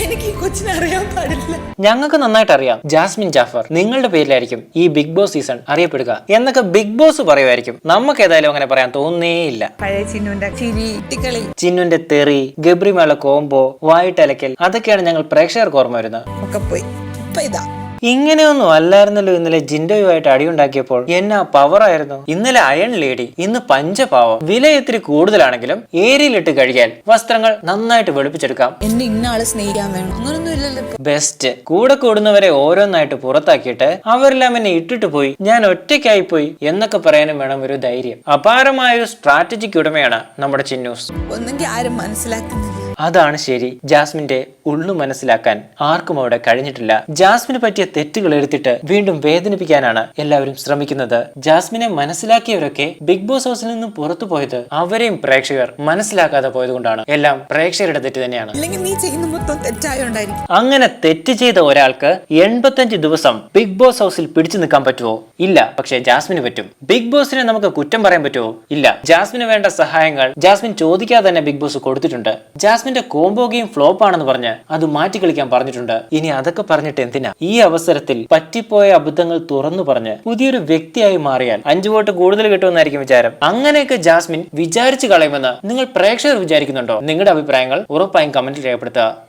എനിക്ക് ഈ കൊച്ചിനെ അറിയാൻ പാടില്ല. ഞങ്ങൾക്ക് നന്നായിട്ട് അറിയാം ജാസ്മിൻ ജാഫർ നിങ്ങളുടെ പേരിലായിരിക്കും ഈ ബിഗ് ബോസ് സീസൺ അറിയപ്പെടുക എന്നൊക്കെ ബിഗ് ബോസ് പറയുമായിരിക്കും. നമുക്ക് ഏതായാലും അങ്ങനെ പറയാൻ തോന്നേയില്ല. പഴയ ചിന്നുന്റെ ചിരി, കുട്ടികളി, ചിന്നുന്റെ തെറി, ഗബ്രിമേള കോംബോ, വായിട്ടലക്കൽ, അതൊക്കെയാണ് ഞങ്ങൾ പ്രേക്ഷകർക്ക് ഓർമ്മ വരുന്നത്. ഒക്കെ പോയി. ഇപ്പൊ ഇതാ ഇങ്ങനെയൊന്നും അല്ലായിരുന്നല്ലോ ഇന്നലെ ജിൻഡോയുമായിട്ട് അടിയുണ്ടാക്കിയപ്പോൾ. എന്നാ പവർ ആയിരുന്നു. ഇന്നലെ അയൺ ലേഡി, ഇന്ന് പഞ്ചപാവം. വില ഇത്തിരി കൂടുതലാണെങ്കിലും ഏരിയയിലിട്ട് കഴിയാൻ വസ്ത്രങ്ങൾ നന്നായിട്ട് വെളുപ്പിച്ചെടുക്കാം. എന്നെ ഇന്ന ആള് സ്നേഹിക്കാൻ വേണം അങ്ങനൊന്നും ഇല്ലല്ലോ. ബെസ്റ്റ്. കൂടെ കൂടുന്നവരെ ഓരോന്നായിട്ട് പുറത്താക്കിയിട്ട് അവരെല്ലാം എന്നെ ഇട്ടിട്ട് പോയി, ഞാൻ ഒറ്റയ്ക്കായി പോയി എന്നൊക്കെ പറയാനും വേണം ഒരു ധൈര്യം. അപാരമായ ഒരു സ്ട്രാറ്റജിക്ക് ഉടമയാണ് നമ്മുടെ ചിന്നൂസ്. ഒന്നെങ്കിൽ ആരും മനസ്സിലാക്കുന്നില്ല. അതാണ് ശരി. ജാസ്മിന്റെ ഉള്ളു മനസ്സിലാക്കാൻ ആർക്കും അവിടെ കഴിഞ്ഞിട്ടില്ല. ജാസ്മിന് പറ്റിയ തെറ്റുകൾ എടുത്തിട്ട് വീണ്ടും വേദനിപ്പിക്കാനാണ് എല്ലാവരും ശ്രമിക്കുന്നത്. ജാസ്മിനെ മനസ്സിലാക്കിയവരൊക്കെ ബിഗ് ബോസ് ഹൗസിൽ നിന്നും പുറത്തു പോയത് അവരെയും പ്രേക്ഷകർ മനസ്സിലാക്കാതെ പോയത് കൊണ്ടാണ്. എല്ലാം പ്രേക്ഷകരുടെ തെറ്റ് തന്നെയാണ്. നീ ചെയ്യുന്ന മൊത്തം തെറ്റായോണ്ടായിരിക്കും. അങ്ങനെ തെറ്റ് ചെയ്ത ഒരാൾക്ക് 85 ദിവസം ബിഗ് ബോസ് ഹൗസിൽ പിടിച്ചു നിൽക്കാൻ പറ്റുമോ? ഇല്ല. പക്ഷെ ജാസ്മിന് പറ്റും. ബിഗ് ബോസിനെ നമുക്ക് കുറ്റം പറയാൻ പറ്റുമോ? ഇല്ല. ജാസ്മിന് വേണ്ട സഹായങ്ങൾ ജാസ്മിൻ ചോദിക്കാതെ തന്നെ ബിഗ് ബോസ് കൊടുത്തിട്ടുണ്ട്. ജാസ്മിന്റെ കോംബോ ഗെയിം ഫ്ലോപ്പ് ആണെന്ന് പറഞ്ഞ് അത് മാറ്റി കളിക്കാൻ പറഞ്ഞിട്ടുണ്ട്. ഇനി അതൊക്കെ പറഞ്ഞിട്ട് എന്തിനാ? ഈ അവസരത്തിൽ പറ്റിപ്പോയ അബദ്ധങ്ങൾ തുറന്നു പറഞ്ഞ് പുതിയൊരു വ്യക്തിയായി മാറിയാൽ 5 വോട്ട് കൂടുതൽ കിട്ടുമെന്നായിരിക്കും വിചാരം. അങ്ങനെയൊക്കെ ജാസ്മിൻ വിചാരിച്ചു കളയുമെന്ന് നിങ്ങൾ പ്രേക്ഷകർ വിചാരിക്കുന്നുണ്ടോ? നിങ്ങളുടെ അഭിപ്രായങ്ങൾ ഉറപ്പായും കമന്റിൽ രേഖപ്പെടുത്തുക.